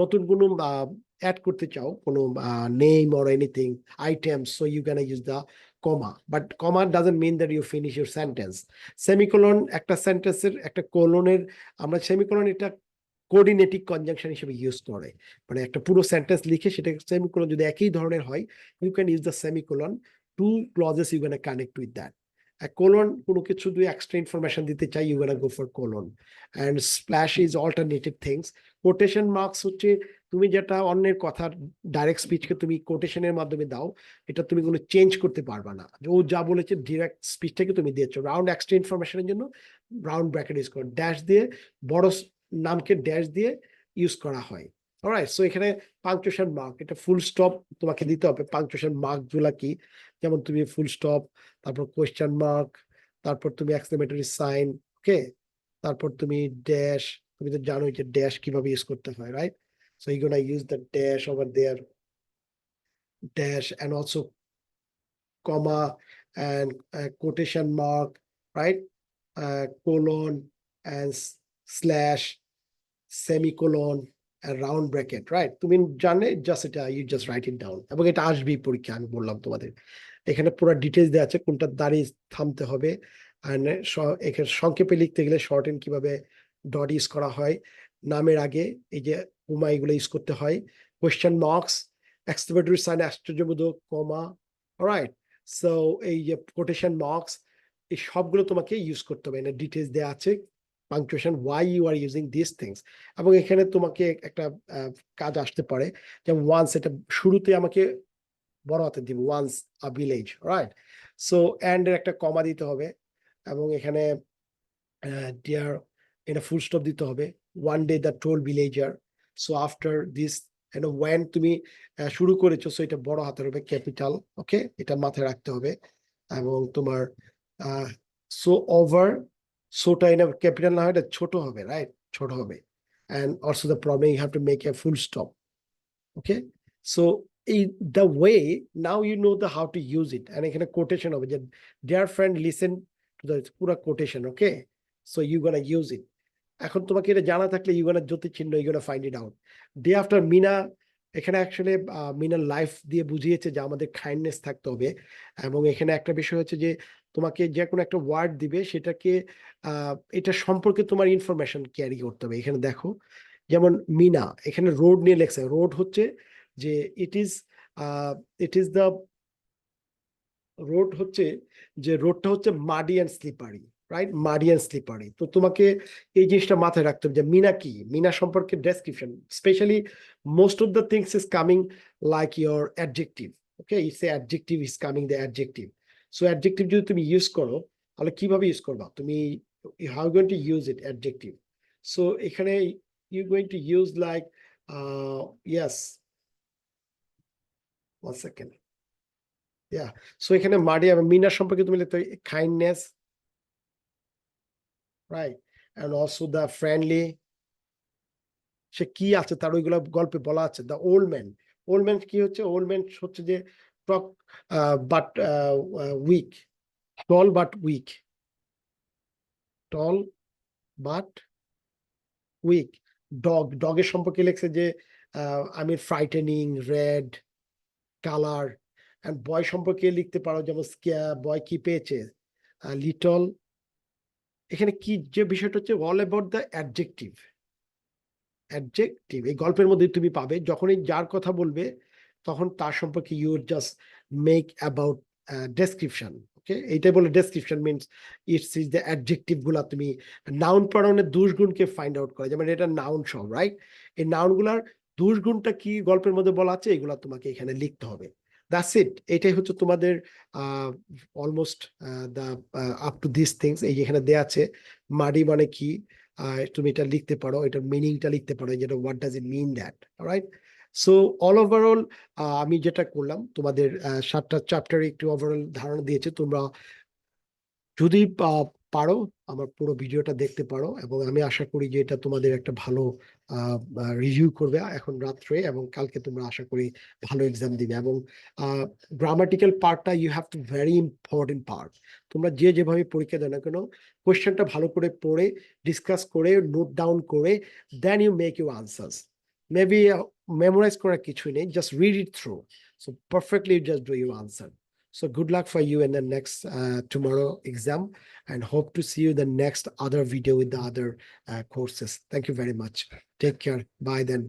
নতুন কোনো অ্যাড করতে চাও, কোনো name or anything, item, so you can use the comma, but comma doesn't mean that you finish your sentence. Semicolon একটা সেন্টেন্সের একটা কোলনের, আমরা সেমিকোলন এটা কোঅর্ডিনেটিং কনজাংশন হিসেবে ইউজ করে, মানে একটা পুরো সেন্টেন্স লিখে সেটা সেমিকোলন যদি একই ধরনের হয়, you can use the semicolon, two clauses you can connect with that, colon কোনো কিছু যদি extra information দিতে চাই, you gonna go for colon. And splash is alternative things. Quotation marks হচ্ছে তুমি যেটা অন্যের কথা ডাইরেক্ট স্পিচকে তুমি কোটেশনের মাধ্যমে দাও, এটা তুমি কোনো চেঞ্জ করতে পারবা না। ও যা বলেছে ডিরেক্ট স্পিচটাকে তুমি দিয়েছো। রাউন্ড এক্সট্রা ইনফরমেশনের জন্য রাউন্ড ব্র্যাকেট ইউজ করো, ড্যাশ দিয়ে বড় নামকে ড্যাশ দিয়ে ইউজ করা হয়। অলরাইট, সো এখানে পাংচুয়েশন মার্ক, এটা ফুল স্টপ তোমাকে দিতে হবে। পাংচুয়েশন মার্ক গুলা কি, যেমন তুমি ফুল স্টপ, তারপর কোয়েশ্চেন মার্ক, তারপর তুমি এক্সক্লেমেটরি সাইন, ওকে, তারপর তুমি ড্যাশ, তুমি তো জানোই যে ড্যাশ কিভাবে ইউজ করতে হয়, right? So you're gonna use the dash over there, dash, and also comma and quotation mark, right? Colon and slash, semicolon and round bracket, right? তুমি জানে জাস্ট এটা you just write it down, এবং এটা আসবেই পরীক্ষা, আমি বললাম তোমাদের। এখানে পুরো ডিটেলস দেওয়া আছে কোনটা দাঁড়িয়ে থামতে হবে, আর এখানে সংক্ষেপে লিখতে গেলে শর্ট এন্ড কিভাবে ডট ইউজ করা হয়, নামের আগে এই যে কমা এগুলো ইউজ করতে হয়, কোয়েশ্চেন মার্কস, এক্সক্লেমেটরি সাইন, আশ্চর্যবোধক, কমা, অলরাইট। সো এই যে কোটেশন মার্কস, এই সবগুলো তোমাকে ইউজ করতে হবে, এখানে ডিটেলস দেওয়া আছে, punctuation, why you are using these things। এবং এখানে তোমাকে একটা কাজ আসতে পারে, যেমন ওয়ান্স, এটা শুরুতে আমাকে বড় হাতে দিব, once a village, right? So and এর একটা কমা দিতে হবে, এবং এখানে ডিয়ার এটা ফুল স্টপ দিতে হবে, one day the tall villager. So after this, when তুমি শুরু করেছো, সো এটা বড় হাতের হবে, ক্যাপিটাল, ওকে, এটা মাথায় রাখতে হবে। এবং তোমার সো ওভার, সোটা এটা ক্যাপিটাল না হয়, এটা ছোট হবে, রাইট? ছোট হবে। and also the problem, you have to make a full stop, okay? So the way, now you know the how to use it, and এখানে কোটেশন হবে যে dear friend listen to the পুরো quotation, okay? So you gonna use it। এখন তোমাকে এটা জানা থাকলে you gonna জ্যোতি চিহ্ন, you gonna find it out। Day after মিনা, এখানে অ্যাকচুয়ালি মিনার লাইফ দিয়ে বুঝিয়েছে যে আমাদের কাইন্ডনেস থাকতে হবে। এবং এখানে একটা বিষয় হচ্ছে যে তোমাকে যে কোনো একটা ওয়ার্ড দিবে, সেটাকে এটা সম্পর্কে তোমার ইনফরমেশন ক্যারি করতে হবে। এখানে দেখো, যেমন মিনা, এখানে রোড নিয়ে লেখছে, রোড হচ্ছে যে ইট ইজ দ্য রোড, হচ্ছে যে রোডটা হচ্ছে muddy and slippery, right? Muddy and slippery. তো তোমাকে এই জিনিসটা মাথায় রাখতে হবে যে মিনা কি, মিনা সম্পর্কে description, specially most of the things is coming like your adjective, okay? It's a adjective is coming the adjective. So adjective যদি তুমি ইউজ করো, তাহলে কিভাবে ইউজ করবা তুমি, how going to use it adjective? So এখানে you going to use like yes, one second, yeah, so এখানে Muddy এবং মিনার সম্পর্কে তুমি লিখতে হবে kindness, right? and also the friendly, সে কি আছে তার ওইগুলো গল্পে বলা আছে। The old man, old man কি হচ্ছে, ওল্ড ম্যান হচ্ছে যে tall but weak, tall but weak, tall but weak. Dog, ডগের সম্পর্কে লিখছে যে আমি frightening, red colour. And boy সম্পর্কে লিখতে পারো, যেমন বয় কি পেয়েছে, লিটল। এখানে কি যে বিষয়টা হচ্ছে, all about the adjective, adjective এই গল্পের মধ্যে তুমি পাবে, যখনই যার কথা বলবে তখন তার সম্পর্কে you just make about description, okay? এইটাই বলে description means it's is the adjective গুলা তুমি নাউন প্রনাউনের দুষ্গুণকে ফাইন্ড আউট করে, যেমন এটা নাউন সব, রাইট? এই নাউন গুলার দুষ্গুণটা কি গল্পের মধ্যে বলা আছে, এগুলা তোমাকে এখানে লিখতে হবে। দ্যাটস ইট, এটাই হচ্ছে তোমাদের almost the up to this things. এই যেখানে দেয়া আছে মাডি মানে কি, তুমি এটা লিখতে পারো, এটার মিনিংটা লিখতে পারো, যেটা what does it mean that, right? So all overall আমি যেটা করলাম তোমাদের 7টা চ্যাপ্টারে একটু ওভারঅল ধারণা দিয়েছে। তোমরা যদি পারো আমার পুরো ভিডিওটা দেখতে পারো, এবং আমি আশা করি যে এটা তোমাদের একটা ভালো রিভিউ করবে এখন রাত্রে, এবং কালকে তোমরা আশা করি ভালো এক্সাম দিবে। এবং গ্রামাটিক্যাল পার্টটা you have to very important part. তোমরা যে যেভাবে পরীক্ষা দেও না কেন, কোয়েশ্চেনটা ভালো করে পড়ে, ডিসকাস করে, নোট ডাউন করে, then you make you answers. Maybe memorize করার কিছুই নেই, just read it through, so perfectly just do you answer. So good luck for you in the next tomorrow exam, and hope to see you in the next other video with the other courses. Thank you very much. Take care. Bye then.